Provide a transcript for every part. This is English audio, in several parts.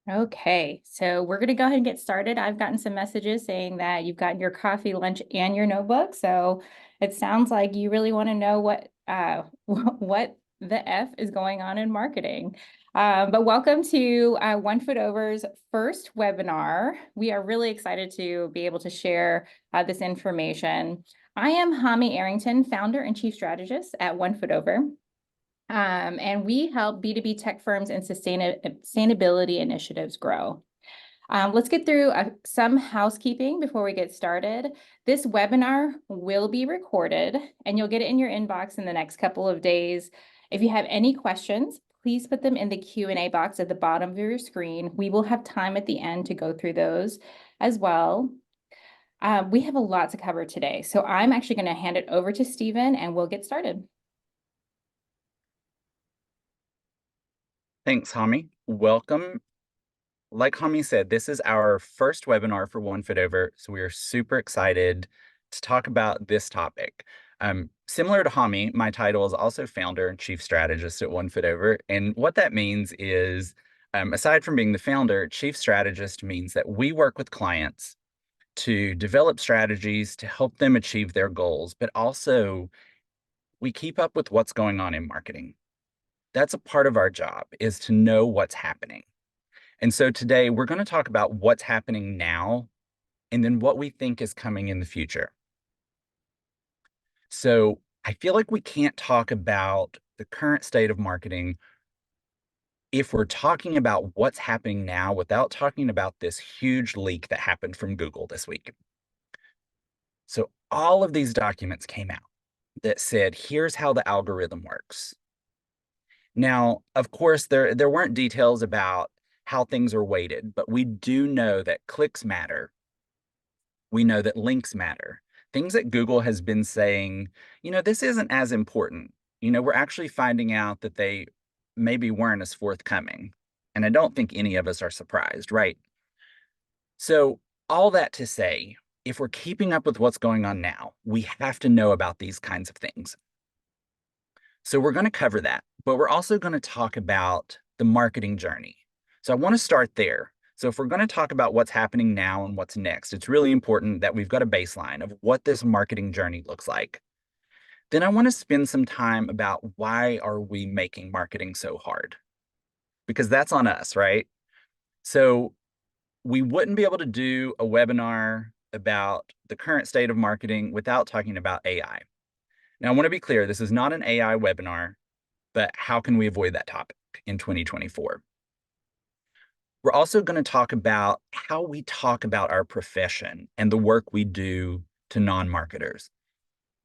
Okay, so we're going to go ahead and get started. I've gotten some messages saying that you've gotten your coffee, lunch, and your notebook. So it sounds like you really want to know what what the F is going on in marketing. But welcome to One Foot Over's first webinar. We are really excited to be able to share this information. I am Hami Arrington, founder and chief strategist at One Foot Over. And we help B2B tech firms and sustainability initiatives grow. Let's get through some housekeeping before we get started. This webinar will be recorded and you'll get it in your inbox in the next couple of days. If you have any questions, please put them in the Q&A box at the bottom of your screen. We will have time at the end to go through those as well. We have a lot to cover today, so I'm actually going to hand it over to Stephen and we'll get started. Thanks, Hami. Welcome. Like Hami said, this is our first webinar for One Foot Over, so we are super excited to talk about this topic. Similar to Hami, my title is also founder and chief strategist at One Foot Over, and what that means is, aside from being the founder, chief strategist means that we work with clients to develop strategies to help them achieve their goals, but also we keep up with what's going on in marketing. That's a part of our job, is to know what's happening. And so today we're going to talk about what's happening now and then what we think is coming in the future. So I feel like we can't talk about the current state of marketing if we're talking about what's happening now without talking about this huge leak that happened from Google this week. So all of these documents came out that said, here's how the algorithm works. Now, of course, there weren't details about how things are weighted, but we do know that clicks matter. We know that links matter. Things that Google has been saying, this isn't as important. We're actually finding out that they maybe weren't as forthcoming. And I don't think any of us are surprised, right? So all that to say, if we're keeping up with what's going on now, we have to know about these kinds of things. So we're going to cover that, but we're also going to talk about the marketing journey. So I want to start there. So if we're going to talk about what's happening now and what's next, it's really important that we've got a baseline of what this marketing journey looks like. Then I want to spend some time about why are we making marketing so hard? Because that's on us, right? So we wouldn't be able to do a webinar about the current state of marketing without talking about AI. Now, I want to be clear, this is not an AI webinar, but how can we avoid that topic in 2024? We're also going to talk about how we talk about our profession and the work we do to non-marketers,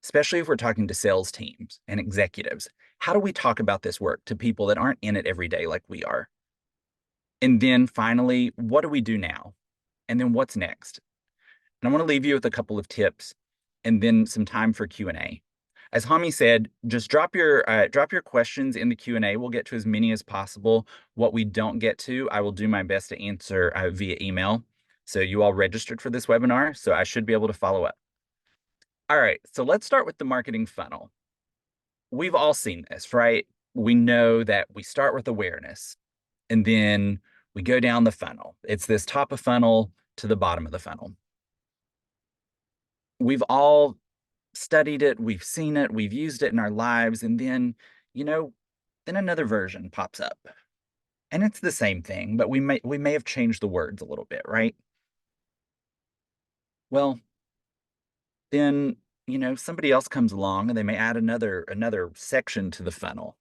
especially if we're talking to sales teams and executives. How do we talk about this work to people that aren't in it every day like we are? And then finally, what do we do now? And then what's next? And I want to leave you with a couple of tips and then some time for Q&A. As Hami said, just drop your questions in the Q&A. We'll get to as many as possible. What we don't get to, I will do my best to answer via email. So you all registered for this webinar, so I should be able to follow up. All right, so let's start with the marketing funnel. We've all seen this, right? We know that we start with awareness, and then we go down the funnel. It's this top of funnel to the bottom of the funnel. We've all studied it, we've seen it, we've used it in our lives, and then, then another version pops up. And it's the same thing, but we may have changed the words a little bit, right? Well, then, somebody else comes along and they may add another section to the funnel.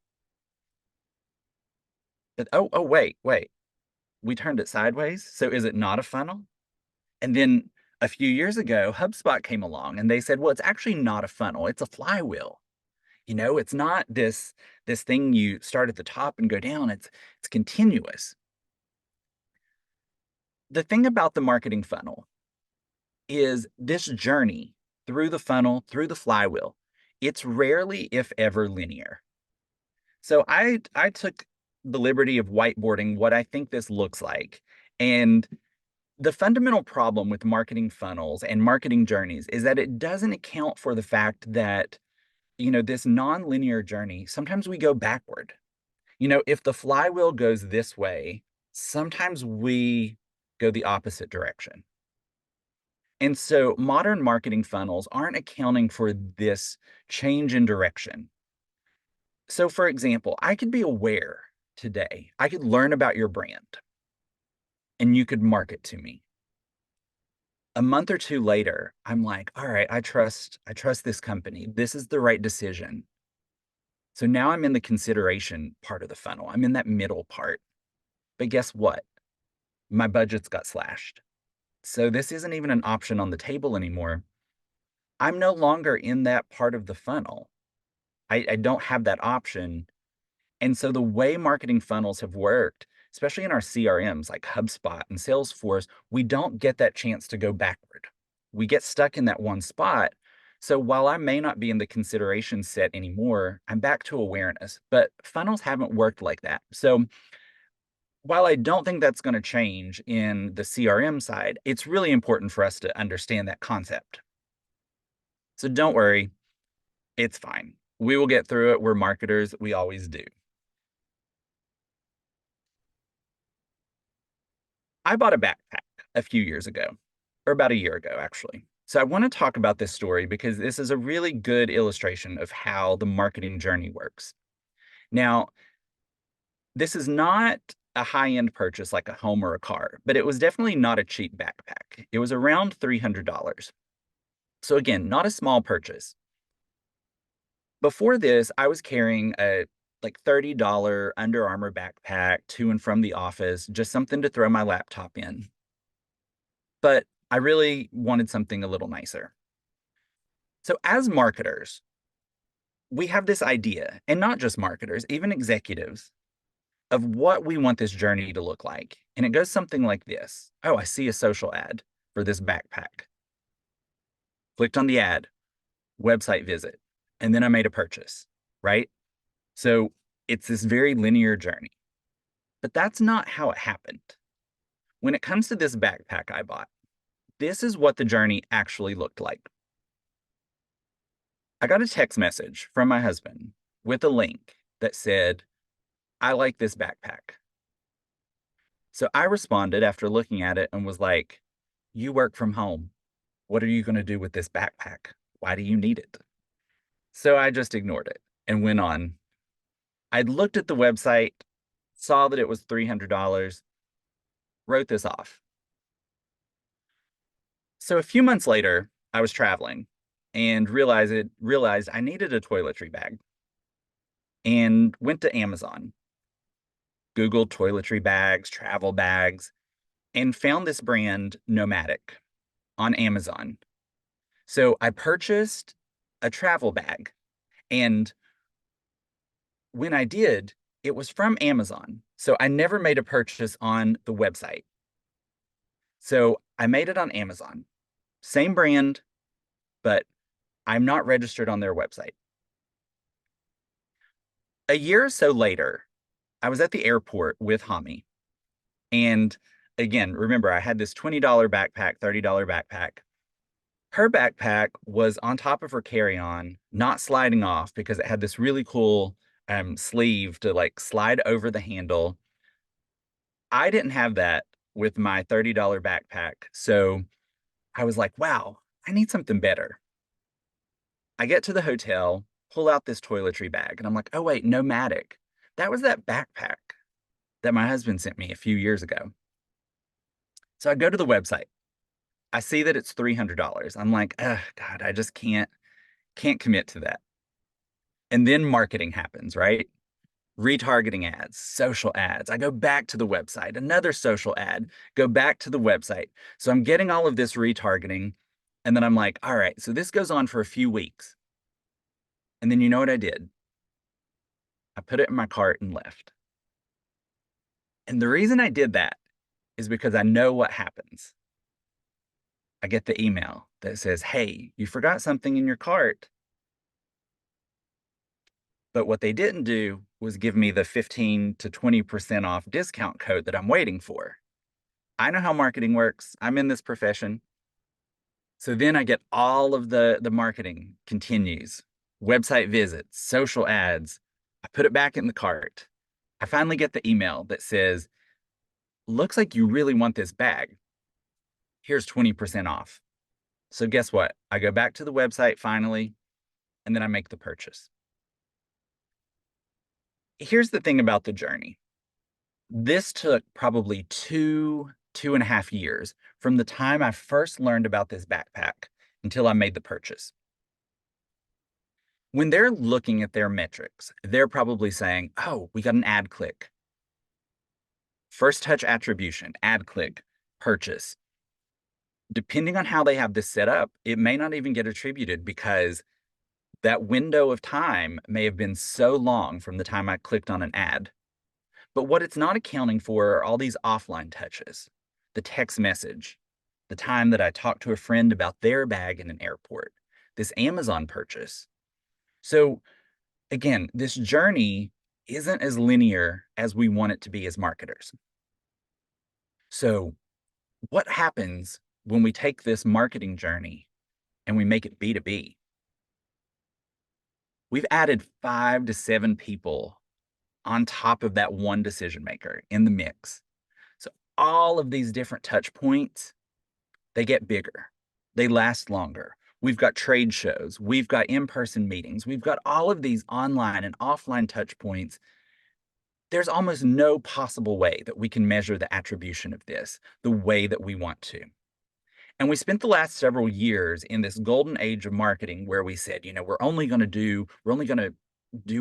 But wait, we turned it sideways. So is it not a funnel? And then a few years ago, HubSpot came along and they said, well, it's actually not a funnel, it's a flywheel. It's not this thing you start at the top and go down. It's continuous. The thing about the marketing funnel is this journey through the funnel, through the flywheel, it's rarely, if ever, linear. So I took the liberty of whiteboarding what I think this looks like. And the fundamental problem with marketing funnels and marketing journeys is that it doesn't account for the fact that this non-linear journey, sometimes we go backward. If the flywheel goes this way, Sometimes we go the opposite direction. And so modern marketing funnels aren't accounting for this change in direction. So, for example, I could be aware today, I could learn about your brand and you could market to me. A month or two later, I'm like, all right, I trust this company. This is the right decision. So now I'm in the consideration part of the funnel. I'm in that middle part. But guess what? My budget's got slashed. So this isn't even an option on the table anymore. I'm no longer in that part of the funnel. I don't have that option. And so the way marketing funnels have worked, especially in our CRMs like HubSpot and Salesforce, we don't get that chance to go backward. We get stuck in that one spot. So while I may not be in the consideration set anymore, I'm back to awareness, but funnels haven't worked like that. So while I don't think that's going to change in the CRM side, it's really important for us to understand that concept. So don't worry, it's fine. We will get through it. We're marketers, we always do. I bought a backpack a few years ago, or about a year ago, actually. So I want to talk about this story because this is a really good illustration of how the marketing journey works. Now, this is not a high-end purchase like a home or a car, but it was definitely not a cheap backpack. It was around $300. So again, not a small purchase. Before this, I was carrying a like $30 Under Armour backpack to and from the office, just something to throw my laptop in. But I really wanted something a little nicer. So, as marketers, we have this idea, and not just marketers, even executives, of what we want this journey to look like. And it goes something like this. Oh, I see a social ad for this backpack. Clicked on the ad, website visit, and then I made a purchase, right? So, it's this very linear journey. But that's not how it happened. When it comes to this backpack I bought, this is what the journey actually looked like. I got a text message from my husband with a link that said, I like this backpack. So I responded after looking at it and was like, you work from home. What are you going to do with this backpack? Why do you need it? So I just ignored it and went on. I'd looked at the website, saw that it was $300, wrote this off. So a few months later, I was traveling and realized I needed a toiletry bag and went to Amazon, Googled toiletry bags, travel bags, and found this brand Nomadic on Amazon. So I purchased a travel bag, and when I did, it was from Amazon. So I never made a purchase on the website. So I made it on Amazon. Same brand, but I'm not registered on their website. A year or so later, I was at the airport with Hami. And again, remember, I had this $20 backpack, $30 backpack. Her backpack was on top of her carry-on, not sliding off because it had this really cool sleeve to like slide over the handle. I didn't have that with my $30 backpack. So I was like, wow, I need something better. I get to the hotel, pull out this toiletry bag, and I'm like, oh, wait, Nomadic. That was that backpack that my husband sent me a few years ago. So I go to the website. I see that it's $300. I'm like, oh, God, I just can't commit to that. And then marketing happens, right? Retargeting ads, social ads. I go back to the website, another social ad, go back to the website. So I'm getting all of this retargeting. And then I'm like, all right, so this goes on for a few weeks. And then you know what I did? I put it in my cart and left. And the reason I did that is because I know what happens. I get the email that says, hey, you forgot something in your cart. But what they didn't do was give me the 15 to 20% off discount code that I'm waiting for. I know how marketing works. I'm in this profession. So then I get all of the marketing continues, website visits, social ads. I put it back in the cart. I finally get the email that says, looks like you really want this bag. Here's 20% off. So guess what? I go back to the website finally, and then I make the purchase. Here's the thing about the journey. This took probably 2.5 years from the time I first learned about this backpack until I made the purchase. When they're looking at their metrics, they're probably saying, oh, we got an ad click. First touch attribution, ad click, purchase. Depending on how they have this set up, it may not even get attributed because that window of time may have been so long from the time I clicked on an ad. But what it's not accounting for are all these offline touches, the text message, the time that I talked to a friend about their bag in an airport, this Amazon purchase. So again, this journey isn't as linear as we want it to be as marketers. So what happens when we take this marketing journey and we make it B2B? We've added 5 to 7 people on top of that one decision maker in the mix. So all of these different touch points, they get bigger. They last longer. We've got trade shows, we've got in-person meetings, we've got all of these online and offline touch points. There's almost no possible way that we can measure the attribution of this the way that we want to. And we spent the last several years in this golden age of marketing where we said, we're only going to do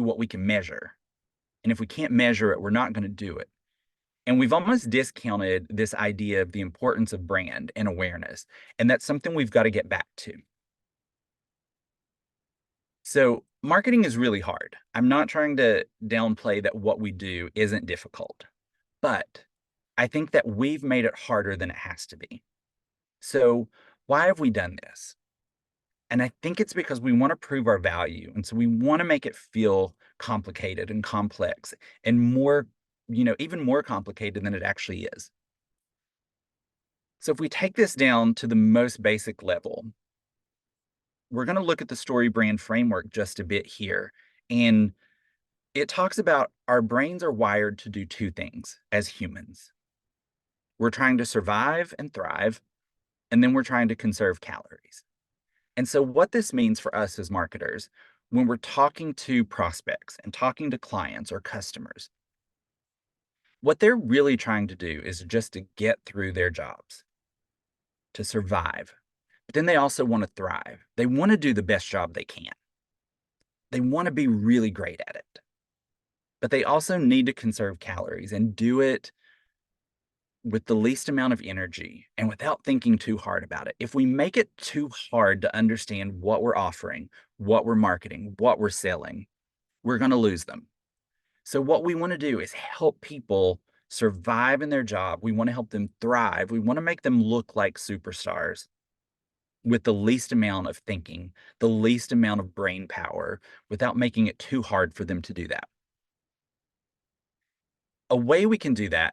what we can measure. And if we can't measure it, we're not going to do it. And we've almost discounted this idea of the importance of brand and awareness. And that's something we've got to get back to. So marketing is really hard. I'm not trying to downplay that what we do isn't difficult, but I think that we've made it harder than it has to be. So why have we done this? And I think it's because we want to prove our value. And so we want to make it feel complicated and complex and more, even more complicated than it actually is. So if we take this down to the most basic level, we're going to look at the story brand framework just a bit here. And it talks about our brains are wired to do two things as humans. We're trying to survive and thrive, and then we're trying to conserve calories. And so what this means for us as marketers, when we're talking to prospects and talking to clients or customers, what they're really trying to do is just to get through their jobs, to survive. But then they also want to thrive. They want to do the best job they can. They want to be really great at it. But they also need to conserve calories and do it with the least amount of energy and without thinking too hard about it. If we make it too hard to understand what we're offering, what we're marketing, what we're selling, we're going to lose them. So what we want to do is help people survive in their job. We want to help them thrive. We want to make them look like superstars with the least amount of thinking, the least amount of brain power, without making it too hard for them to do that. A way we can do that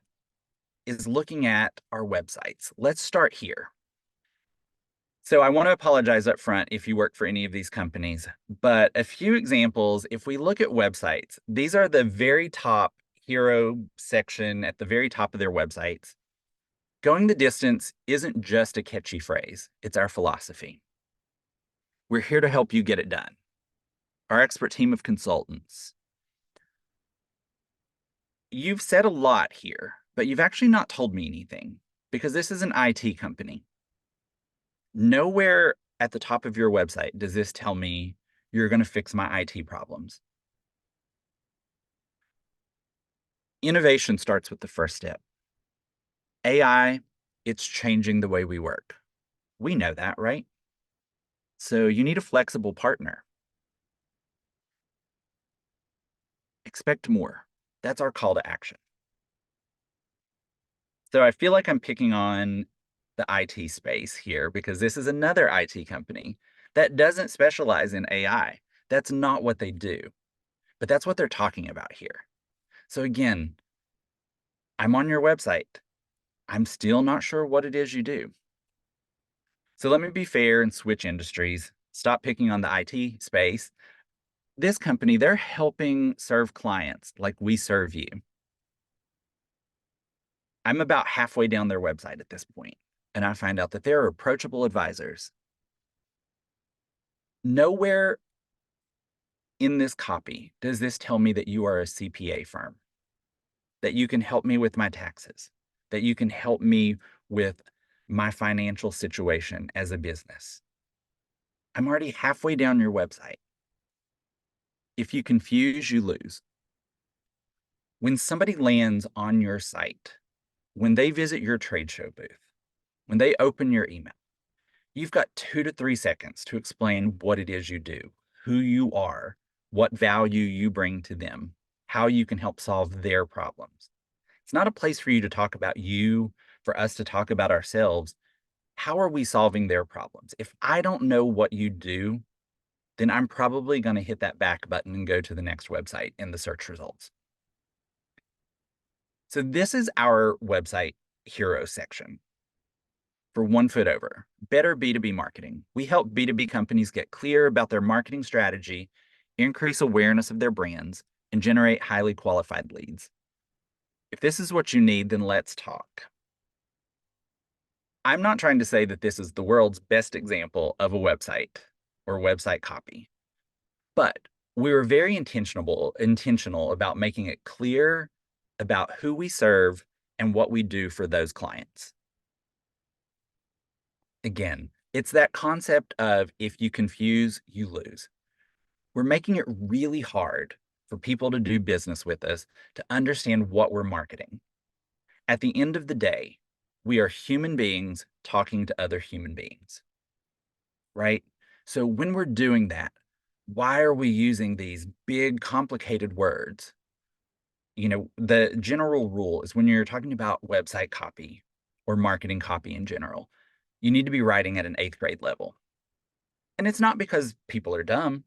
is looking at our websites. Let's start here. So I want to apologize up front if you work for any of these companies, but a few examples, if we look at websites, these are the very top hero section at the very top of their websites. Going the distance isn't just a catchy phrase, it's our philosophy. We're here to help you get it done. Our expert team of consultants. You've said a lot here, but you've actually not told me anything because this is an IT company. Nowhere at the top of your website does this tell me you're going to fix my IT problems. Innovation starts with the first step. AI, it's changing the way we work. We know that, right? So you need a flexible partner. Expect more. That's our call to action. So I feel like I'm picking on the IT space here because this is another IT company that doesn't specialize in AI. That's not what they do, but that's what they're talking about here. So again, I'm on your website. I'm still not sure what it is you do. So let me be fair and switch industries. Stop picking on the IT space. This company, they're helping serve clients like we serve you. I'm about halfway down their website at this point, and I find out that they're approachable advisors. Nowhere in this copy does this tell me that you are a CPA firm, that you can help me with my taxes, that you can help me with my financial situation as a business. I'm already halfway down your website. If you confuse, you lose. When somebody lands on your site, when they visit your trade show booth, when they open your email, you've got 2 to 3 seconds to explain what it is you do, who you are, what value you bring to them, how you can help solve their problems. It's not a place for you to talk about you, for us to talk about ourselves. How are we solving their problems? If I don't know what you do, then I'm probably going to hit that back button and go to the next website in the search results. So this is our website hero section. For 1 foot over, better B2B marketing. We help B2B companies get clear about their marketing strategy, increase awareness of their brands, and generate highly qualified leads. If this is what you need, then let's talk. I'm not trying to say that this is the world's best example of a website or website copy, but we were very intentional about making it clear about who we serve and what we do for those clients. Again, it's that concept of if you confuse, you lose. We're making it really hard for people to do business with us to understand what we're marketing. At the end of the day, we are human beings talking to other human beings, right? So when we're doing that, why are we using these big, complicated words? The general rule is when you're talking about website copy or marketing copy in general, you need to be writing at an 8th grade level. And it's not because people are dumb,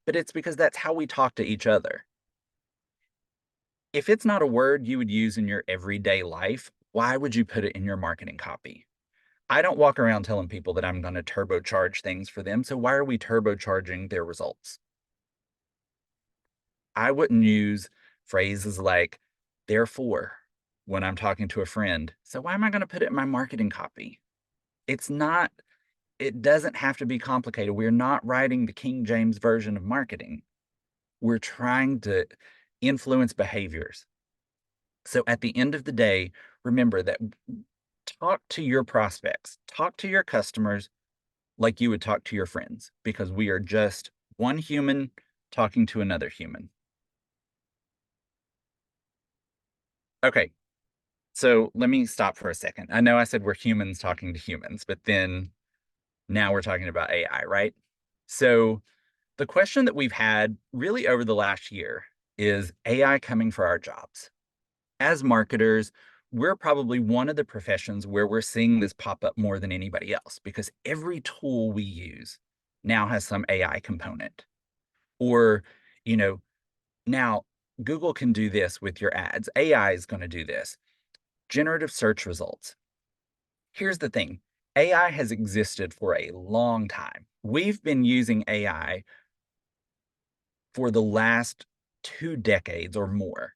but it's because that's how we talk to each other. If it's not a word you would use in your everyday life, why would you put it in your marketing copy? I don't walk around telling people that I'm going to turbocharge things for them. So why are we turbocharging their results? I wouldn't use phrases like therefore when I'm talking to a friend. So why am I going to put it in my marketing copy? It's not, it doesn't have to be complicated. We're not writing the King James version of marketing. We're trying to influence behaviors. So at the end of the day, remember that talk to your prospects, talk to your customers like you would talk to your friends, because we are just one human talking to another human. Okay, so let me stop for a second. I know I said we're humans talking to humans, but then now we're talking about AI, right? So the question that we've had really over the last year is AI coming for our jobs? As marketers, we're probably one of the professions where we're seeing this pop up more than anybody else because every tool we use now has some AI component. Or, you know, now Google can do this with your ads. AI is going to do this. Generative search results. Here's the thing. AI has existed for a long time. We've been using AI for the last 2 decades or more,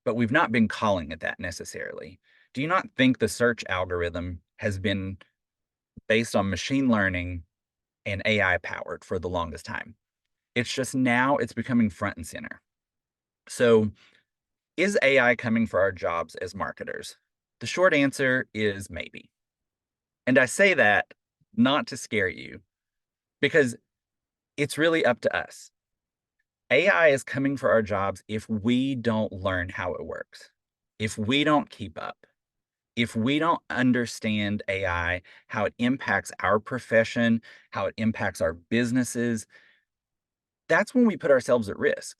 but we've not been calling it that necessarily. Do you not think the search algorithm has been based on machine learning and AI powered for the longest time? It's just now it's becoming front and center. So, is AI coming for our jobs as marketers? The short answer is maybe. And I say that not to scare you, because it's really up to us. AI is coming for our jobs if we don't learn how it works, if we don't keep up, if we don't understand AI, how it impacts our profession, how it impacts our businesses. That's when we put ourselves at risk,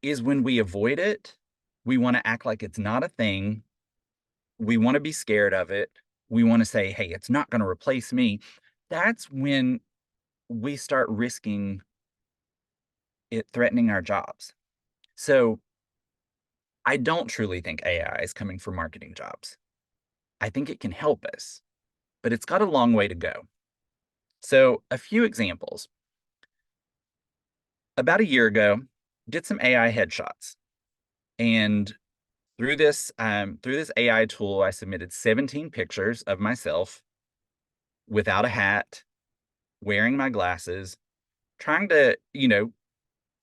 is when we avoid it. We want to act like it's not a thing. We want to be scared of it. We want to say, hey, it's not going to replace me. That's when we start risking it threatening our jobs. So I don't truly think AI is coming for marketing jobs. I think it can help us, but it's got a long way to go. So, a few examples. About a year ago, did some AI headshots, and through this AI tool, I submitted 17 pictures of myself without a hat, wearing my glasses, trying to,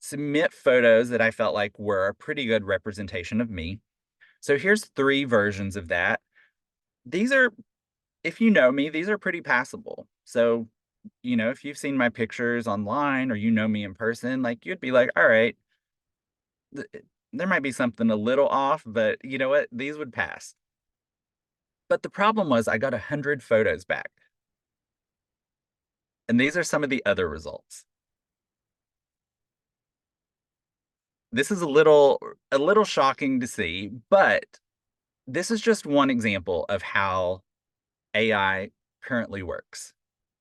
submit photos that I felt like were a pretty good representation of me. So here's three versions of that. These are, if you know me, these are pretty passable. So, if you've seen my pictures online or you know me in person, like you'd be like, all right, there might be something a little off, but you know what? These would pass. But the problem was I got 100 photos back. And these are some of the other results. This is a little shocking to see, but this is just one example of how AI currently works.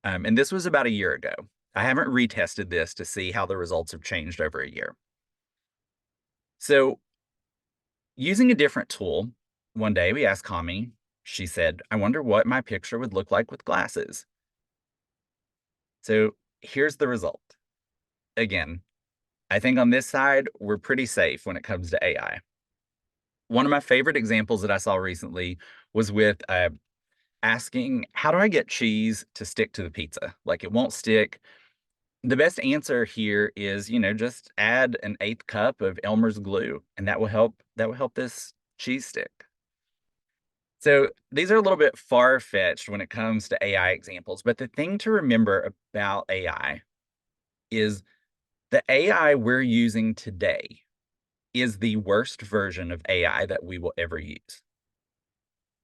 And this was about a year ago. I haven't retested this to see how the results have changed over a year. So, using a different tool, one day we asked Kami, she said, I wonder what my picture would look like with glasses. So, here's the result. Again, I think on this side, we're pretty safe when it comes to AI. One of my favorite examples that I saw recently was with asking, how do I get cheese to stick to the pizza? Like it won't stick. The best answer here is, just add an eighth cup of Elmer's glue, and that will help this cheese stick. So these are a little bit far-fetched when it comes to AI examples, but the thing to remember about AI is the AI we're using today is the worst version of AI that we will ever use.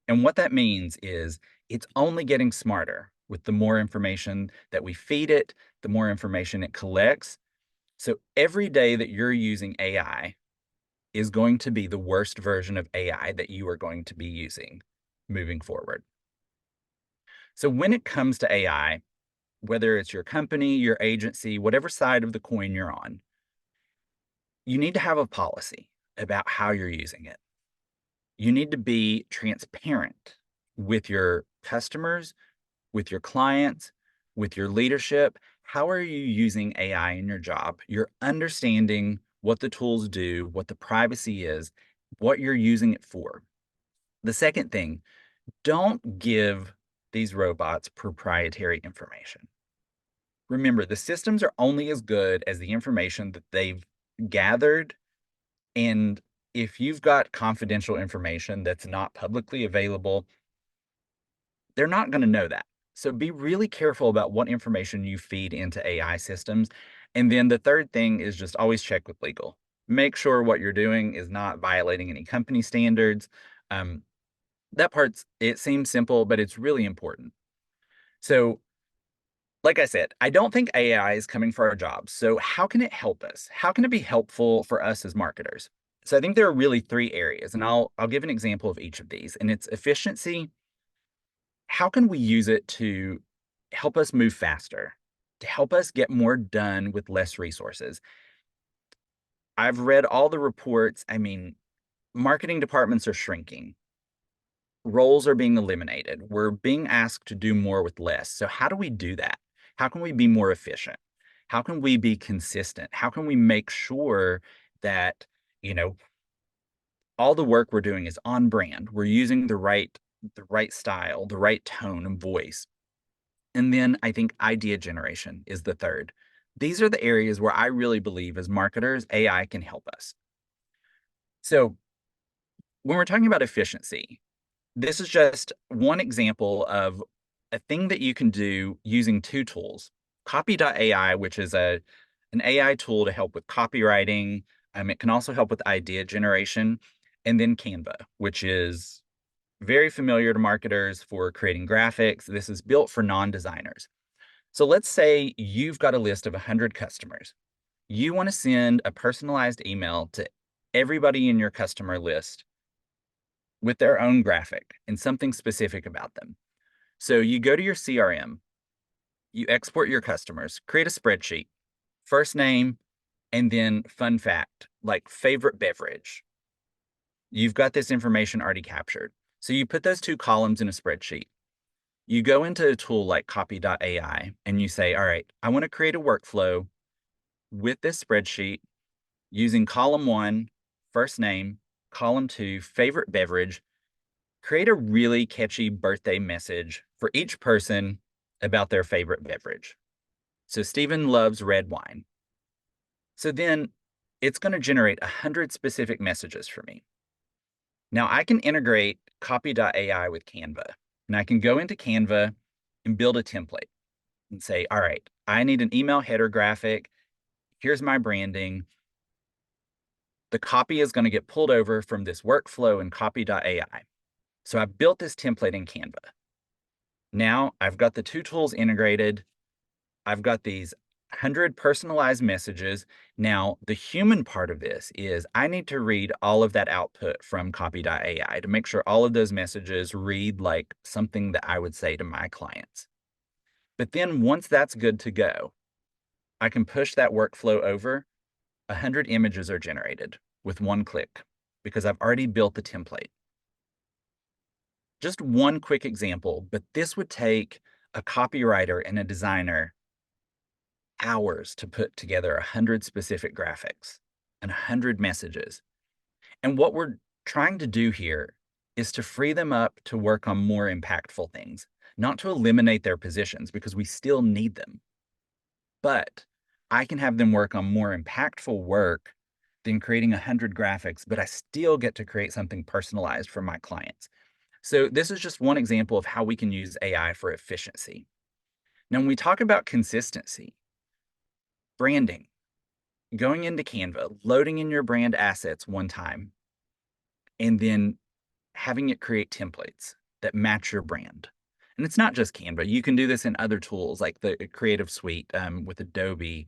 And what that means is it's only getting smarter with the more information that we feed it, the more information it collects. So every day that you're using AI is going to be the worst version of AI that you are going to be using moving forward. So when it comes to AI, whether it's your company, your agency, whatever side of the coin you're on, you need to have a policy about how you're using it. You need to be transparent with your customers, with your clients, with your leadership. How are you using AI in your job? You're understanding what the tools do, what the privacy is, what you're using it for. The second thing, don't give these robots proprietary information. Remember, the systems are only as good as the information that they've gathered. And if you've got confidential information that's not publicly available, they're not going to know that. So be really careful about what information you feed into AI systems. And then the third thing is just always check with legal. Make sure what you're doing is not violating any company standards. Um, it seems simple, but it's really important. So, like I said, I don't think AI is coming for our jobs. So, how can it help us? How can it be helpful for us as marketers? So, I think there are really three areas, and I'll give an example of each of these. And it's efficiency. How can we use it to help us move faster, to help us get more done with less resources? I've read all the reports. I mean, marketing departments are shrinking. Roles are being eliminated. We're being asked to do more with less. So how do we do that? How can we be more efficient? How can we be consistent? How can we make sure that, you know, all the work we're doing is on brand? We're using the right style, the right tone and voice. And then I think idea generation is the third. These are the areas where I really believe as marketers, AI can help us. So when we're talking about efficiency, this is just one example of a thing that you can do using two tools. Copy.ai, which is an AI tool to help with copywriting. It can also help with idea generation. And then Canva, which is very familiar to marketers for creating graphics. This is built for non-designers. So let's say you've got a list of 100 customers. You want to send a personalized email to everybody in your customer list with their own graphic and something specific about them. So you go to your CRM, you export your customers, create a spreadsheet, first name, and then fun fact, like favorite beverage. You've got this information already captured. So you put those two columns in a spreadsheet. You go into a tool like copy.ai and you say, all right, I want to create a workflow with this spreadsheet using column one, first name, column 2, favorite beverage, create a really catchy birthday message for each person about their favorite beverage. So Stephen loves red wine. So then it's going to generate 100 specific messages for me. Now I can integrate copy.ai with Canva, and I can go into Canva and build a template and say, all right, I need an email header graphic. Here's my branding. The copy is going to get pulled over from this workflow in copy.ai. So I've built this template in Canva. Now I've got the two tools integrated. I've got these 100 personalized messages. Now, the human part of this is I need to read all of that output from copy.ai to make sure all of those messages read like something that I would say to my clients. But then once that's good to go, I can push that workflow over. 100 images are generated with one click because I've already built the template. Just one quick example, but this would take a copywriter and a designer hours to put together 100 specific graphics and 100 messages. And what we're trying to do here is to free them up to work on more impactful things, not to eliminate their positions because we still need them. But I can have them work on more impactful work than creating 100 graphics, but I still get to create something personalized for my clients. So this is just one example of how we can use AI for efficiency. Now, when we talk about consistency, branding, going into Canva, loading in your brand assets one time, and then having it create templates that match your brand. And it's not just Canva. You can do this in other tools like the Creative Suite with Adobe,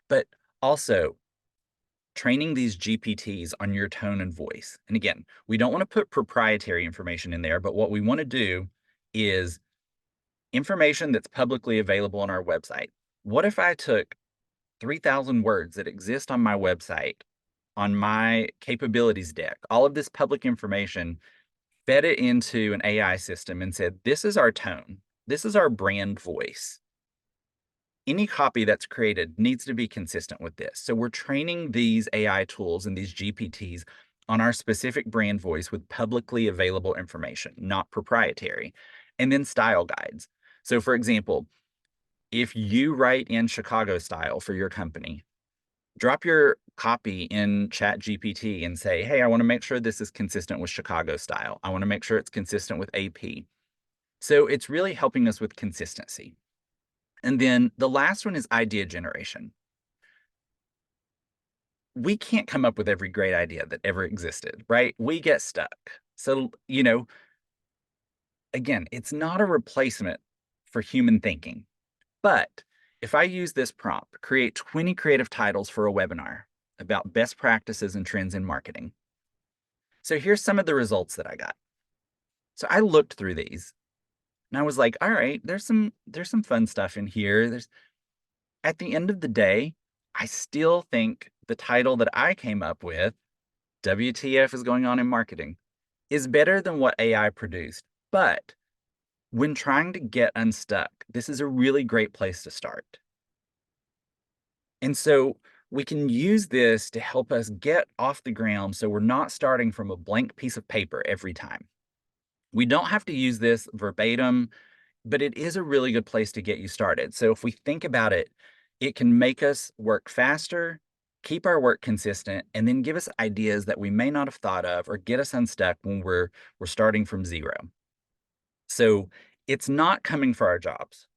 but also training these GPTs on your tone and voice. And again, we don't want to put proprietary information in there, but what we want to do is information that's publicly available on our website. What if I took 3,000 words that exist on my website, on my capabilities deck, all of this public information, fed it into an AI system and said, this is our tone, this is our brand voice. Any copy that's created needs to be consistent with this. So we're training these AI tools and these GPTs on our specific brand voice with publicly available information, not proprietary, and then style guides. So for example, if you write in Chicago style for your company, drop your copy in Chat GPT and say, hey, I want to make sure this is consistent with Chicago style. I want to make sure it's consistent with AP. So it's really helping us with consistency. And then the last one is idea generation. We can't come up with every great idea that ever existed, right? We get stuck. So, again, it's not a replacement for human thinking. But if I use this prompt, create 20 creative titles for a webinar about best practices and trends in marketing. So here's some of the results that I got. So I looked through these and I was like, all right, there's some fun stuff in here. At the end of the day, I still think the title that I came up with, WTF is going on in marketing, is better than what AI produced. But when trying to get unstuck, this is a really great place to start. And so we can use this to help us get off the ground so we're not starting from a blank piece of paper every time. We don't have to use this verbatim, but it is a really good place to get you started. So if we think about it, it can make us work faster, keep our work consistent, and then give us ideas that we may not have thought of or get us unstuck when we're starting from zero. So it's not coming for our jobs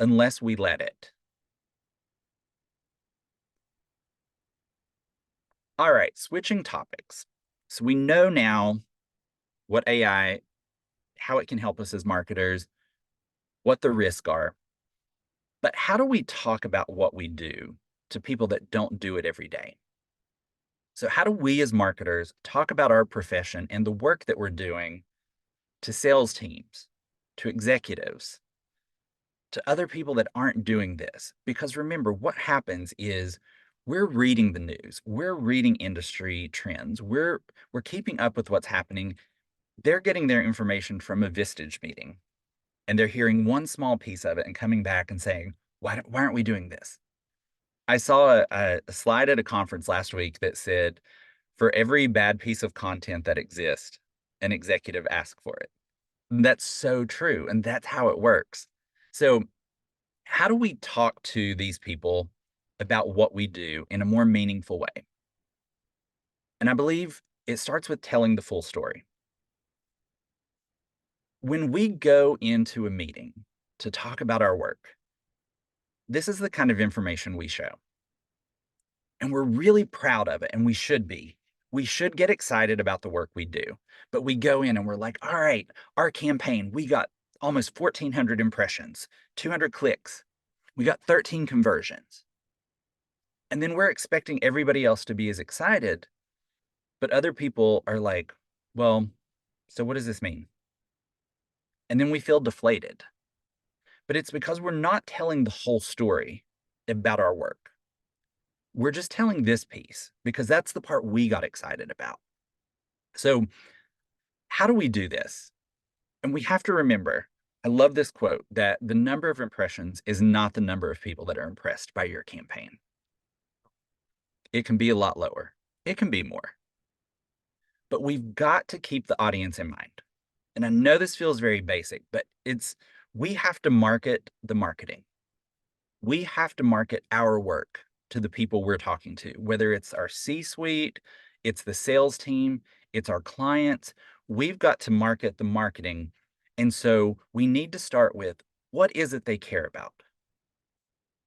unless we let it. All right, switching topics. So we know now what AI, how it can help us as marketers, what the risks are. But how do we talk about what we do to people that don't do it every day? So how do we as marketers talk about our profession and the work that we're doing to sales teams, to executives, to other people that aren't doing this? Because remember, what happens is we're reading the news, we're reading industry trends, we're keeping up with what's happening. They're getting their information from a Vistage meeting, and they're hearing one small piece of it and coming back and saying, why aren't we doing this? I saw a slide at a conference last week that said For every bad piece of content that exists, an executive asks for it. That's so true. And that's how it works. So, how do we talk to these people about what we do in a more meaningful way? And I believe it starts with telling the full story. When we go into a meeting to talk about our work, this is the kind of information we show. And we're really proud of it, and we should be. We should get excited about the work we do. But we go in and we're like, all right, our campaign, we got almost 1,400 impressions, 200 clicks, we got 13 conversions. And then we're expecting everybody else to be as excited, but other people are like, well, so what does this mean? And then we feel deflated. But it's because we're not telling the whole story about our work. We're just telling this piece because that's the part we got excited about. So, how do we do this? And we have to remember, I love this quote, that the number of impressions is not the number of people that are impressed by your campaign. It can be a lot lower, it can be more. But we've got to keep the audience in mind. And I know this feels very basic, but we have to market the marketing. We have to market our work to the people we're talking to, whether it's our C-suite, it's the sales team, it's our clients. We've got to market the marketing. And so we need to start with, what is it they care about?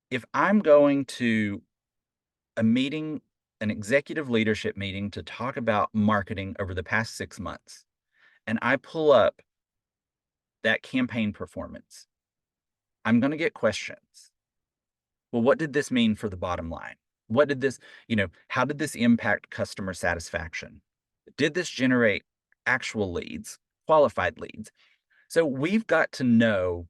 If I'm going to a meeting, an executive leadership meeting to talk about marketing over the past 6 months, and I pull up that campaign performance, I'm going to get questions. Well, what did this mean for the bottom line? What did this, how did this impact customer satisfaction? Did this generate actual leads, qualified leads? So we've got to know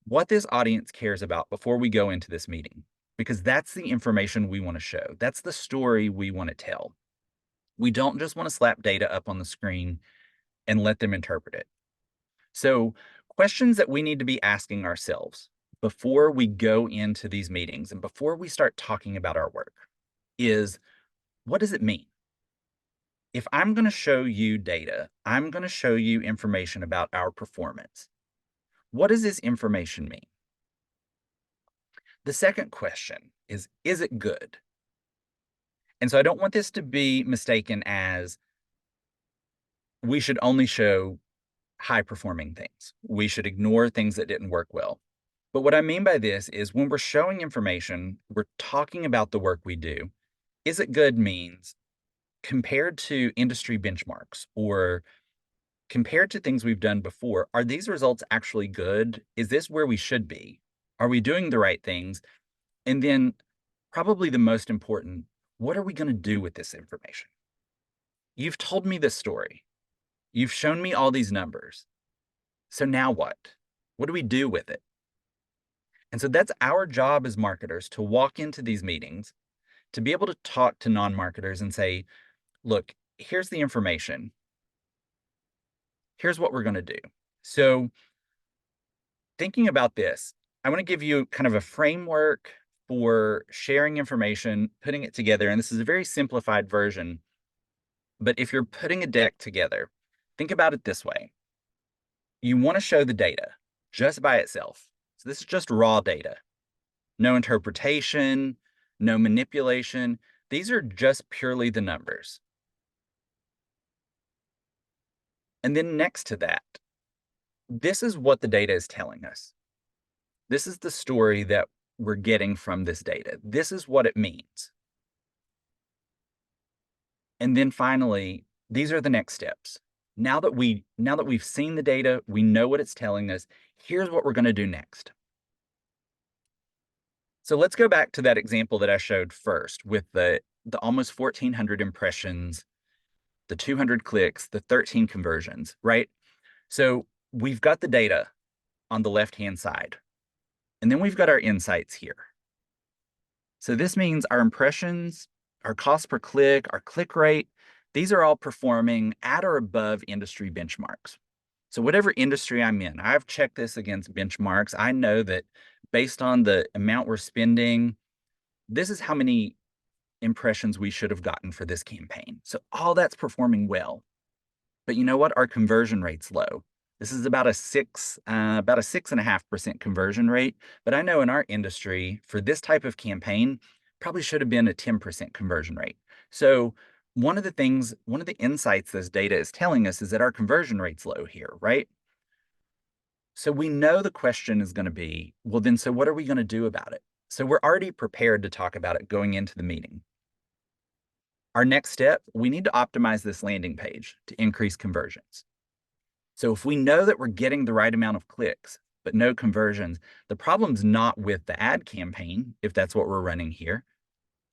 what this audience cares about before we go into this meeting, because that's the information we want to show. That's the story we want to tell. We don't just want to slap data up on the screen and let them interpret it. So, questions that we need to be asking ourselves before we go into these meetings and before we start talking about our work is, what does it mean? If I'm going to show you data, I'm going to show you information about our performance. What does this information mean? The second question is it good? And so I don't want this to be mistaken as we should only show high performing things. We should ignore things that didn't work well. But what I mean by this is when we're showing information, we're talking about the work we do. Is it good means compared to industry benchmarks or compared to things we've done before, are these results actually good? Is this where we should be? Are we doing the right things? And then, probably the most important, what are we going to do with this information? You've told me this story. You've shown me all these numbers. So now what? What do we do with it? And so that's our job as marketers, to walk into these meetings, to be able to talk to non-marketers and say, look, here's the information. Here's what we're going to do. So thinking about this, I want to give you kind of a framework for sharing information, putting it together. And this is a very simplified version. But if you're putting a deck together, think about it this way. You want to show the data just by itself. So this is just raw data. No interpretation, no manipulation. These are just purely the numbers. And then next to that, this is what the data is telling us. This is the story that we're getting from this data. This is what it means. And then finally, these are the next steps. Now that we've seen the data, we know what it's telling us, here's what we're going to do next. So let's go back to that example that I showed first with the almost 1,400 impressions, the 200 clicks, the 13 conversions, right? So we've got the data on the left-hand side, and then we've got our insights here. So this means our impressions, our cost per click, our click rate, these are all performing at or above industry benchmarks. So whatever industry I'm in, I've checked this against benchmarks. I know that based on the amount we're spending, this is how many impressions we should have gotten for this campaign. So all that's performing well. But you know what? Our conversion rate's low. This is about a 6.5% conversion rate. But I know in our industry, for this type of campaign, probably should have been a 10% conversion rate. So one of the insights this data is telling us is that our conversion rate's low here, right? So we know the question is going to be, well, then, so what are we going to do about it? So we're already prepared to talk about it going into the meeting. Our next step, we need to optimize this landing page to increase conversions. So if we know that we're getting the right amount of clicks, but no conversions, the problem's not with the ad campaign, if that's what we're running here,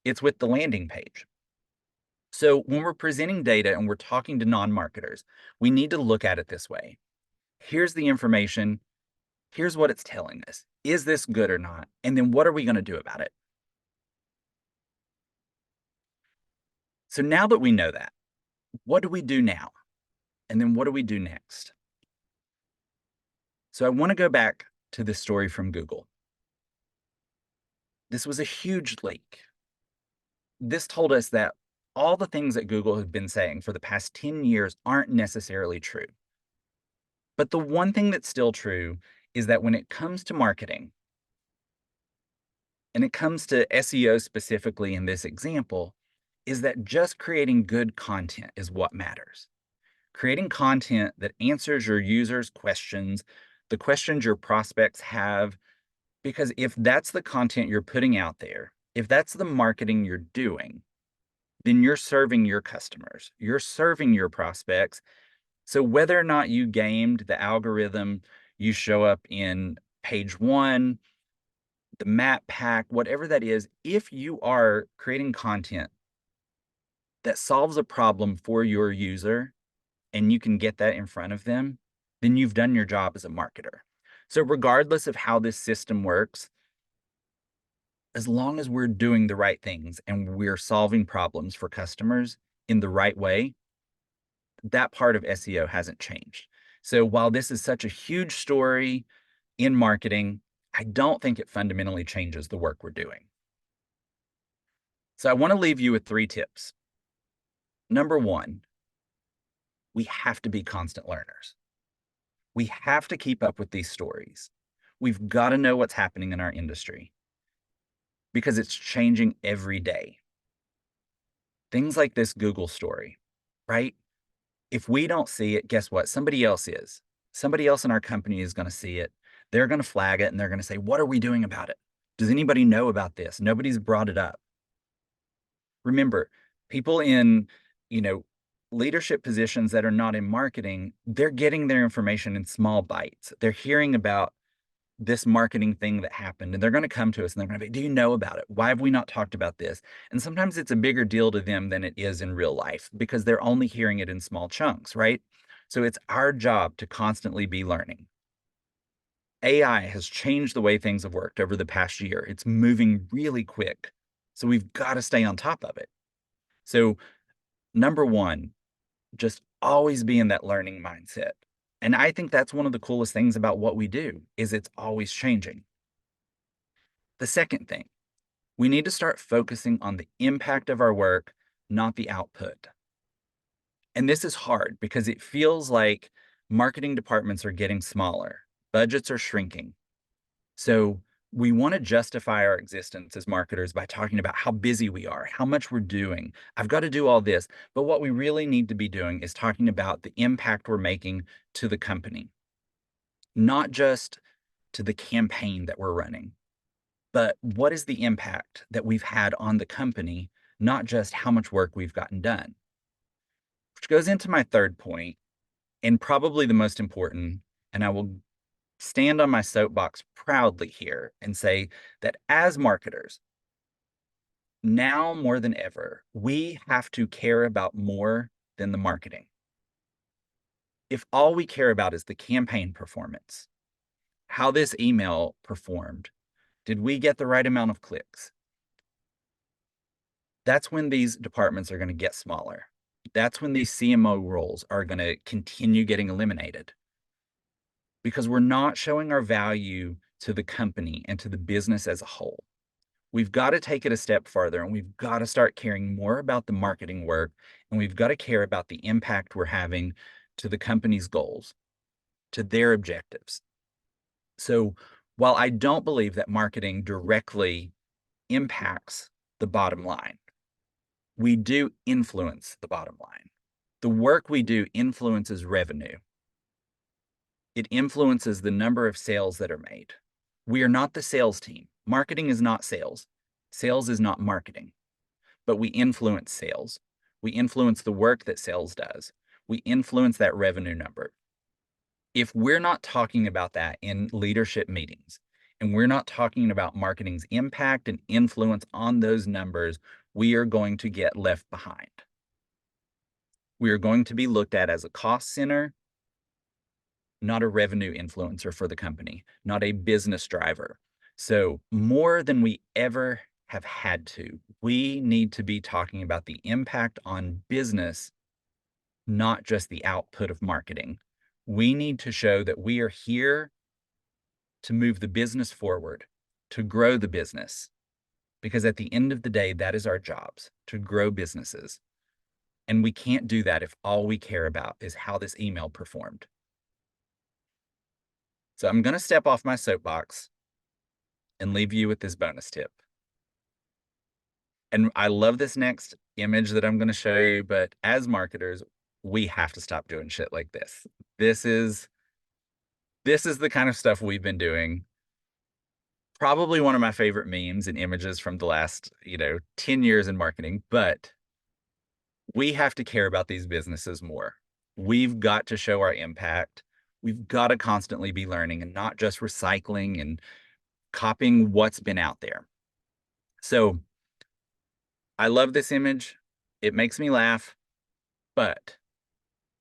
it's with the landing page. So when we're presenting data and we're talking to non-marketers, we need to look at it this way. Here's the information. Here's what it's telling us. Is this good or not? And then what are we going to do about it? So now that we know that, what do we do now? And then what do we do next? So I want to go back to this story from Google. This was a huge leak. This told us that all the things that Google had been saying for the past 10 years aren't necessarily true. But the one thing that's still true is that when it comes to marketing, and it comes to SEO specifically in this example, is that just creating good content is what matters. Creating content that answers your users' questions, the questions your prospects have, because if that's the content you're putting out there, if that's the marketing you're doing, then you're serving your customers, you're serving your prospects. So whether or not you gamed the algorithm, you show up in page one, the map pack, whatever that is, if you are creating content that solves a problem for your user and you can get that in front of them, then you've done your job as a marketer. So regardless of how this system works, as long as we're doing the right things and we're solving problems for customers in the right way, that part of SEO hasn't changed. So while this is such a huge story in marketing, I don't think it fundamentally changes the work we're doing. So I want to leave you with 3 tips. Number 1, we have to be constant learners. We have to keep up with these stories. We've got to know what's happening in our industry because it's changing every day. Things like this Google story, right? If we don't see it, guess what? Somebody else is. Somebody else in our company is going to see it. They're going to flag it and they're going to say, what are we doing about it? Does anybody know about this? Nobody's brought it up. Remember, people in, you know, leadership positions that are not in marketing, they're getting their information in small bites. They're hearing about this marketing thing that happened and they're going to come to us and they're going to be, do you know about it? Why have we not talked about this? And sometimes it's a bigger deal to them than it is in real life because they're only hearing it in small chunks, right? So it's our job to constantly be learning. AI has changed the way things have worked over the past year. It's moving really quick. So we've got to stay on top of it. So number 1, just always be in that learning mindset. And I think that's one of the coolest things about what we do is it's always changing. The second thing, we need to start focusing on the impact of our work, not the output. And this is hard because it feels like marketing departments are getting smaller, budgets are shrinking. So we want to justify our existence as marketers by talking about how busy we are, how much we're doing. I've got to do all this. But what we really need to be doing is talking about the impact we're making to the company, not just to the campaign that we're running, but what is the impact that we've had on the company, not just how much work we've gotten done. Which goes into my third point, and probably the most important, and I will stand on my soapbox proudly here and say that as marketers, now more than ever, we have to care about more than the marketing. If all we care about is the campaign performance, how this email performed, did we get the right amount of clicks? That's when these departments are going to get smaller. That's when these CMO roles are going to continue getting eliminated because we're not showing our value to the company and to the business as a whole. we've got to take it a step further and we've got to start caring more about the marketing work and we've got to care about the impact we're having to the company's goals, to their objectives. So while I don't believe that marketing directly impacts the bottom line, we do influence the bottom line. The work we do influences revenue. It influences the number of sales that are made. We are not the sales team. Marketing is not sales. Sales is not marketing, but we influence sales. We influence the work that sales does. We influence that revenue number. If we're not talking about that in leadership meetings, and we're not talking about marketing's impact and influence on those numbers, we are going to get left behind. We are going to be looked at as a cost center, not a revenue influencer for the company, not a business driver. So more than we ever have had to, we need to be talking about the impact on business, not just the output of marketing. We need to show that we are here to move the business forward, to grow the business, because at the end of the day, that is our jobs, to grow businesses. And we can't do that if all we care about is how this email performed. So I'm going to step off my soapbox and leave you with this bonus tip. And I love this next image that I'm going to show you, but as marketers, we have to stop doing shit like this. This is the kind of stuff we've been doing. Probably one of my favorite memes and images from the last, 10 years in marketing, but we have to care about these businesses more. We've got to show our impact. We've got to constantly be learning and not just recycling and copying what's been out there. So I love this image. It makes me laugh, but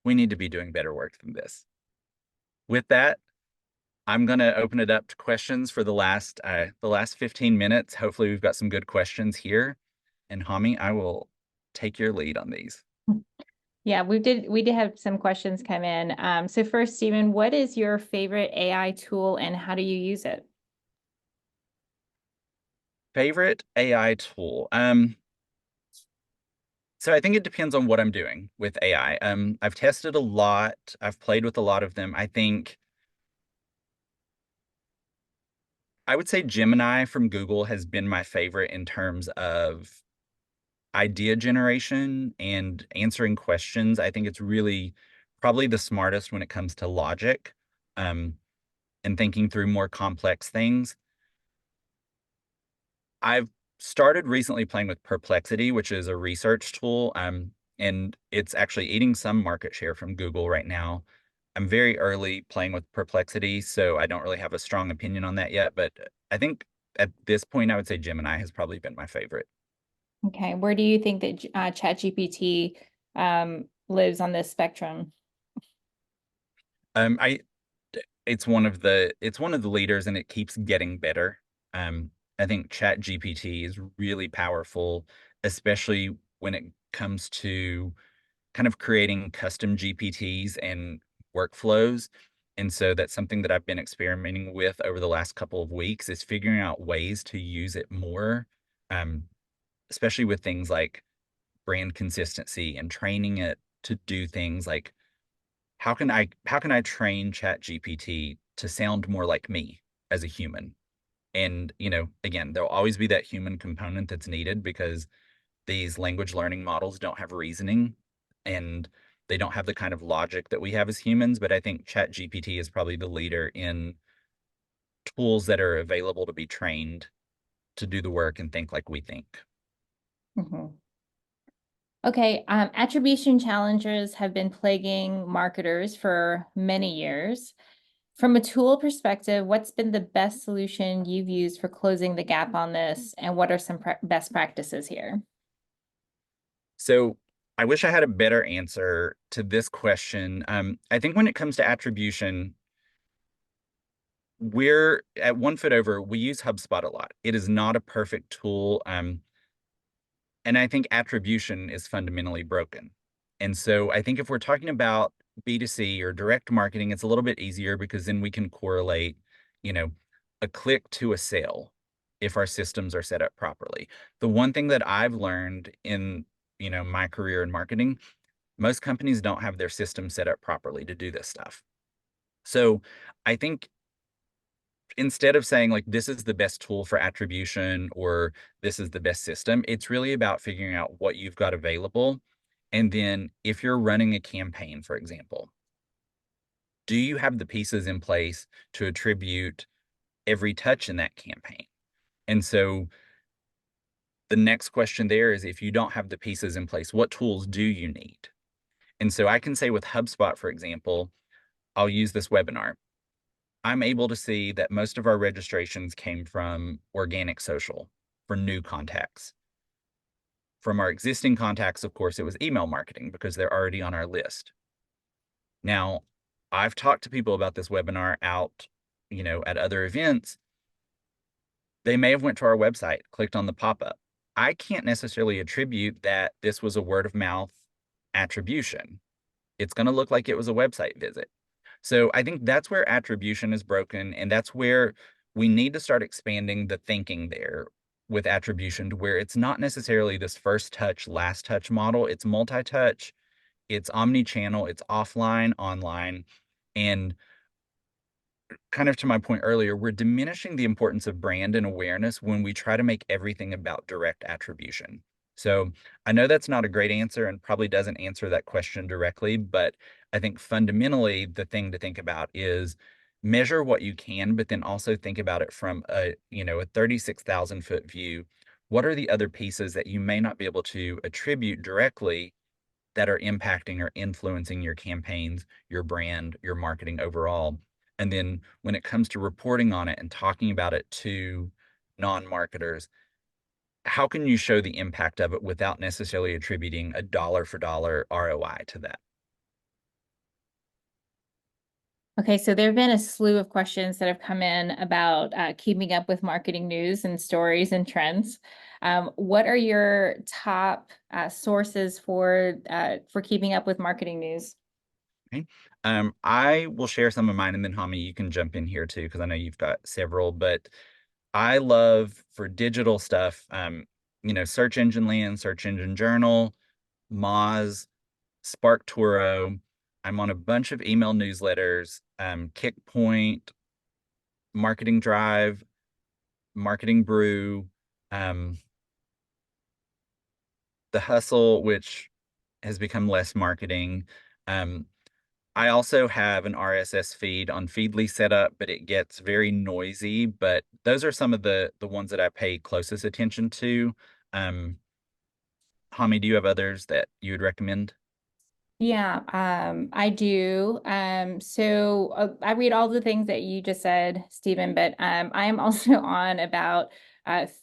we need to be doing better work than this. With that, I'm going to open it up to questions for the last 15 minutes. Hopefully we've got some good questions here. And Hami, I will take your lead on these. Yeah, we did have some questions come in. So first, Stephen, what is your favorite AI tool and how do you use it? Favorite AI tool? So I think it depends on what I'm doing with AI. I've tested a lot. I've played with a lot of them. I think I would say Gemini from Google has been my favorite in terms of idea generation and answering questions. I think it's really probably the smartest when it comes to logic, um, and thinking through more complex things. I've started recently playing with Perplexity, which is a research tool, and it's actually eating some market share from Google right now. I'm very early playing with Perplexity, so I don't really have a strong opinion on that yet. But I think at this point, I would say Gemini has probably been my favorite. Okay, where do you think that ChatGPT lives on this spectrum? I it's one of the leaders, and it keeps getting better. I think ChatGPT is really powerful, especially when it comes to kind of creating custom GPTs and workflows. And so that's something that I've been experimenting with over the last couple of weeks is figuring out ways to use it more, um, especially with things like brand consistency and training it to do things like how can I train ChatGPT to sound more like me as a human? And, again, there'll always be that human component that's needed because these language learning models don't have reasoning and they don't have the kind of logic that we have as humans. But I think ChatGPT is probably the leader in tools that are available to be trained to do the work and think like we think. Mhm. Okay, attribution challenges have been plaguing marketers for many years. From a tool perspective, what's been the best solution you've used for closing the gap on this, and what are some best practices here? So I wish I had a better answer to this question. I think when it comes to attribution, we're at One Foot Over, we use HubSpot a lot. It is not a perfect tool. And I think attribution is fundamentally broken. And so I think if we're talking about B2C or direct marketing, it's a little bit easier because then we can correlate, you know, a click to a sale. if our systems are set up properly. The one thing that I've learned in, my career in marketing, most companies don't have their system set up properly to do this stuff. So I think instead of saying like this is the best tool for attribution or this is the best system, it's really about figuring out what you've got available. And then if you're running a campaign, for example, do you have the pieces in place to attribute every touch in that campaign? And so the next question there is, if you don't have the pieces in place, what tools do you need? And so I can say with HubSpot, for example, I'll use this webinar. I'm able to see that most of our registrations came from organic social for new contacts. From our existing contacts, of course, it was email marketing because they're already on our list. Now, I've talked to people about this webinar out, at other events. They may have went to our website, clicked on the pop-up. I can't necessarily attribute that this was a word of mouth attribution. It's going to look like it was a website visit. So I think that's where attribution is broken, and that's where we need to start expanding the thinking there with attribution to where it's not necessarily this first touch, last touch model. It's multi-touch, it's omni-channel, it's offline, online, and kind of to my point earlier, we're diminishing the importance of brand and awareness when we try to make everything about direct attribution. So I know that's not a great answer and probably doesn't answer that question directly, but I think fundamentally the thing to think about is measure what you can, but then also think about it from a 36,000-foot view. What are the other pieces that you may not be able to attribute directly that are impacting or influencing your campaigns, your brand, your marketing overall? And then when it comes to reporting on it and talking about it to non-marketers, how can you show the impact of it without necessarily attributing a dollar for dollar ROI to that? Okay, so there have been a slew of questions that have come in about keeping up with marketing news and stories and trends. What are your top sources for keeping up with marketing news? Okay. I will share some of mine, and then Hami, you can jump in here too, because I know you've got several. But I love for digital stuff, Search Engine Land, Search Engine Journal, Moz, Spark Turo. I'm on a bunch of email newsletters, Kickpoint, Marketing Drive, Marketing Brew, um, The Hustle, which has become less marketing. Um, I also have an RSS feed on Feedly set up, but it gets very noisy. But those are some of the ones that I pay closest attention to. Um, Hami, do you have others that you would recommend? Yeah, I do. I read all the things that you just said, Stephen, but I am also on about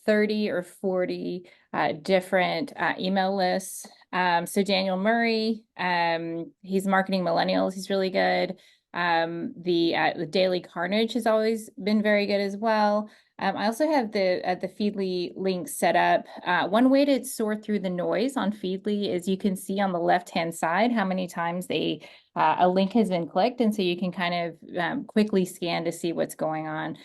30 or 40 different email lists. So Daniel Murray, he's marketing millennials. He's really good. The Daily Carnage has always been very good as well. I also have the Feedly link set up. One way to sort through the noise on Feedly is you can see on the left-hand side how many times a link has been clicked, and so you can kind of quickly scan to see what's going on,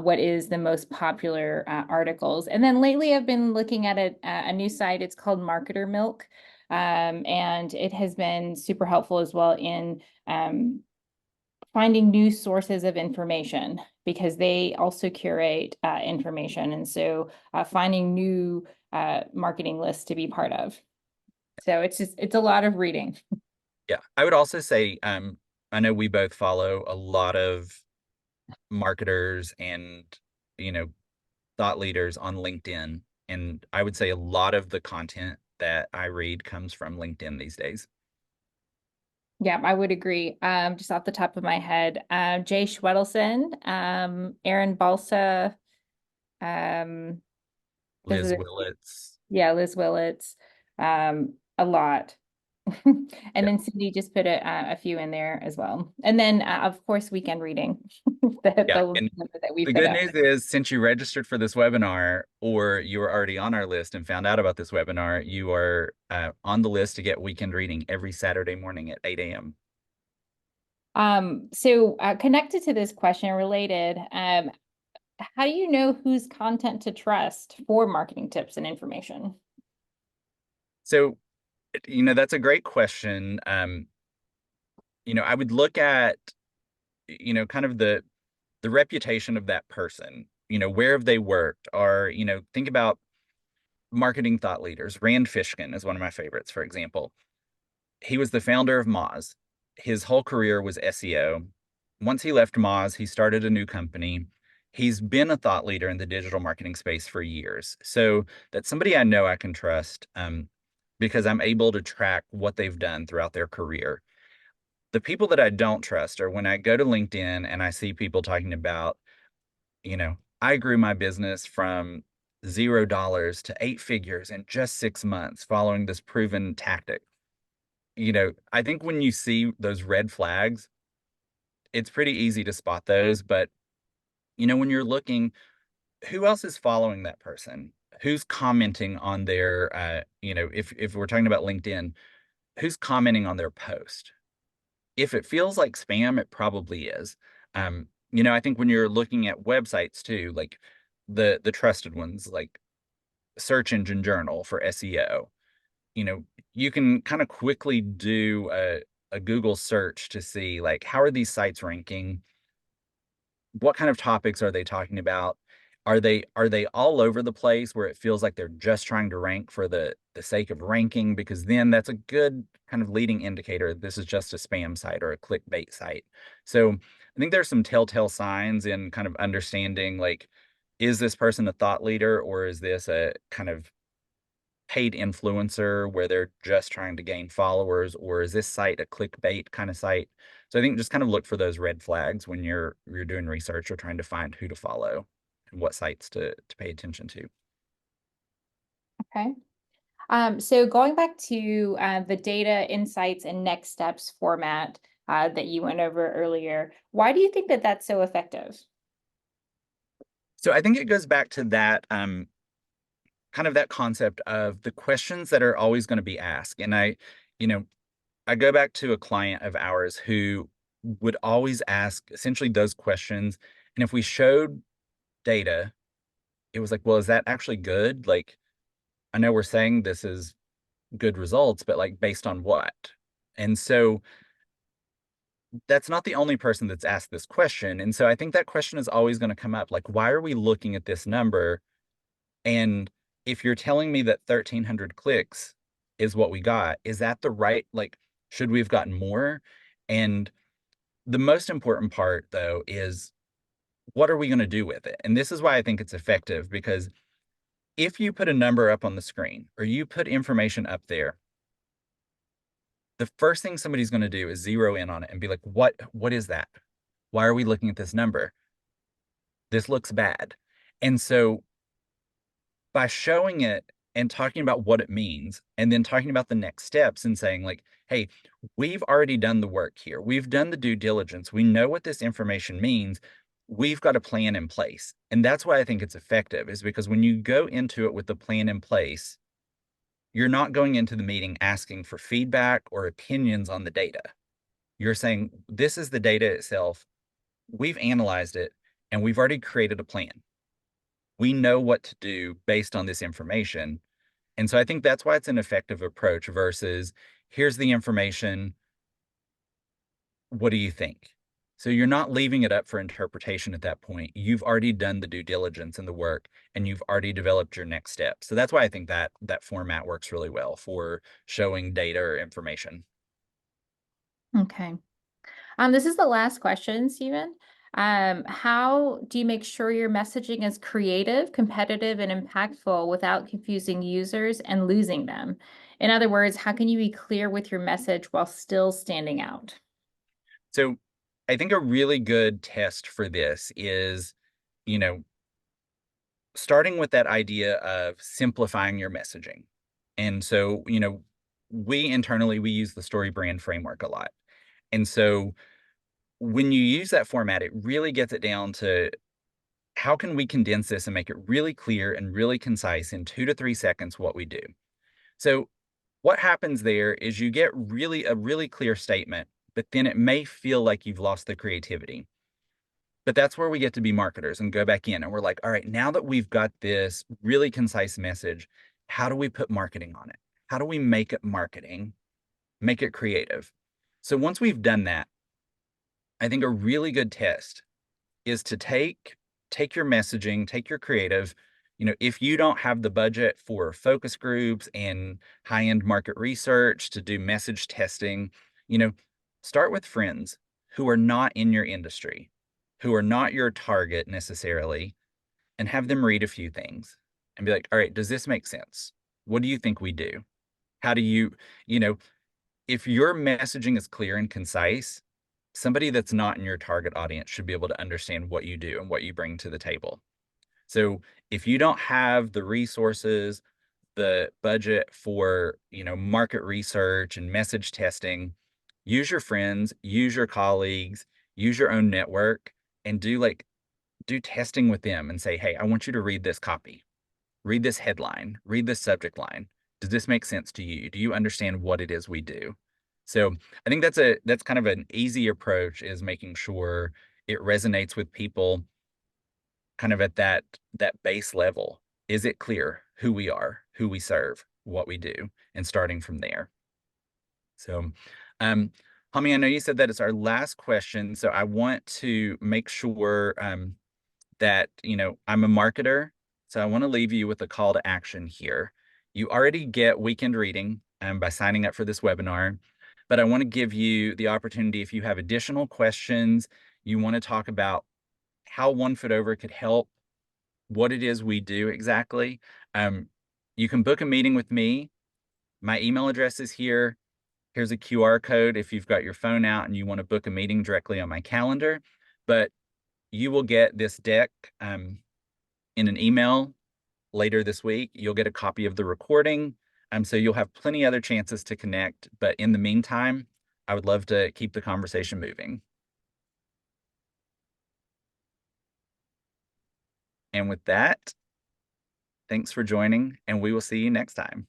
what is the most popular articles. And then lately, I've been looking at a new site. It's called Marketer Milk, and it has been super helpful as well in finding new sources of information because they also curate information. And so finding new marketing lists to be part of. So it's a lot of reading. Yeah, I would also say, I know we both follow a lot of marketers and, you know, thought leaders on LinkedIn. And I would say a lot of the content that I read comes from LinkedIn these days. Yeah, I would agree. Just off the top of my head, Jay Schwedelson, Aaron Balsa, um, Liz Willits. yeah, Liz Willits, a lot. And Yeah. then Cindy just put a few in there as well. And then, of course, weekend reading, Yeah. the And number that we the put good up. news is, since you registered for this webinar or you were already on our list and found out about this webinar, you are on the list to get weekend reading every Saturday morning at 8 a.m. So connected to this question, related, how do you know whose content to trust for marketing tips and information? So, that's a great question. I would look at, kind of the reputation of that person. Where have they worked? Or, think about marketing thought leaders. Rand Fishkin is one of my favorites, for example. He was the founder of Moz. His whole career was SEO. Once he left Moz, he started a new company. He's been a thought leader in the digital marketing space for years. So that's somebody I know I can trust, because I'm able to track what they've done throughout their career. The people that I don't trust are when I go to LinkedIn and I see people talking about, I grew my business from $0 to 8 figures in just 6 months following this proven tactic. I think when you see those red flags, it's pretty easy to spot those. But, when you're looking, who else is following that person? Who's commenting on their, if we're talking about LinkedIn, who's commenting on their post? If it feels like spam, it probably is. I think when you're looking at websites too, like the trusted ones, like Search Engine Journal for SEO, you know, you can kind of quickly do a Google search to see like how are these sites ranking? What kind of topics are they talking about? Are they all over the place where it feels like they're just trying to rank for the sake of ranking? Because then that's a good kind of leading indicator. This is just a spam site or a clickbait site. So I think there's some telltale signs in kind of understanding like, is this person a thought leader or is this a kind of paid influencer where they're just trying to gain followers, or is this site a clickbait kind of site? So I think just kind of look for those red flags when you're doing research or trying to find who to follow and what sites to pay attention to. Okay. So going back to the data insights and next steps format that you went over earlier, why do you think that that's so effective? So I think it goes back to that kind of that concept of the questions that are always going to be asked. And you know, I go back to a client of ours who would always ask essentially those questions. And if we showed data, it was like, well, is that actually good? Like, I know we're saying this is good results, but like based on what? And so that's not the only person that's asked this question. And so I think that question is always going to come up. Like, why are we looking at this number? And if you're telling me that 1,300 clicks is what we got, is that the right, like, should we have gotten more? And the most important part, though, is what are we going to do with it? And this is why I think it's effective because if you put a number up on the screen or you put information up there, the first thing somebody's going to do is zero in on it and be like, what is that? Why are we looking at this number? This looks bad. And so by showing it and talking about what it means and then talking about the next steps and saying like, hey, we've already done the work here. We've done the due diligence. We know what this information means. We've got a plan in place. And that's why I think it's effective is because when you go into it with the plan in place, you're not going into the meeting asking for feedback or opinions on the data. You're saying, this is the data itself. We've analyzed it and we've already created a plan. We know what to do based on this information. And so I think that's why it's an effective approach versus here's the information. What do you think? So you're not leaving it up for interpretation at that point. You've already done the due diligence and the work and you've already developed your next step. So that's why I think that format works really well for showing data or information. Okay. This is the last question, Stephen. How do you make sure your messaging is creative, competitive, and impactful without confusing users and losing them? In other words, how can you be clear with your message while still standing out? So I think a really good test for this is, you know, starting with that idea of simplifying your messaging. And so, we internally we use the story brand framework a lot. And so when you use that format, it really gets it down to how can we condense this and make it really clear and really concise in 2 to 3 seconds what we do. So what happens there is you get really a really clear statement, but then it may feel like you've lost the creativity. But that's where we get to be marketers and go back in and we're like, all right, now that we've got this really concise message, how do we put marketing on it? How do we make it marketing, make it creative? So once we've done that, I think a really good test is to take your messaging, take your creative. If you don't have the budget for focus groups and high-end market research to do message testing, you know, start with friends who are not in your industry, who are not your target necessarily, and have them read a few things and be like, all right, does this make sense? What do you think we do? How do you know, if your messaging is clear and concise, somebody that's not in your target audience should be able to understand what you do and what you bring to the table. So if you don't have the resources, the budget for, market research and message testing, use your friends, use your colleagues, use your own network and do testing with them and say, "Hey, I want you to read this copy. Read this headline, read this subject line. Does this make sense to you? Do you understand what it is we do?" So I think that's kind of an easy approach is making sure it resonates with people kind of at that base level. Is it clear who we are, who we serve, what we do, and starting from there. So, um, Hami, I know you said that it's our last question, so I want to make sure that, I'm a marketer, so I want to leave you with a call to action here. You already get weekend reading by signing up for this webinar, but I want to give you the opportunity if you have additional questions, you want to talk about how One Foot Over could help, what it is we do exactly. Um, you can book a meeting with me. My email address is here. Here's a QR code if you've got your phone out and you want to book a meeting directly on my calendar. But you will get this deck in an email later this week. You'll get a copy of the recording. So you'll have plenty other chances to connect. But in the meantime, I would love to keep the conversation moving. And with that, thanks for joining, and we will see you next time.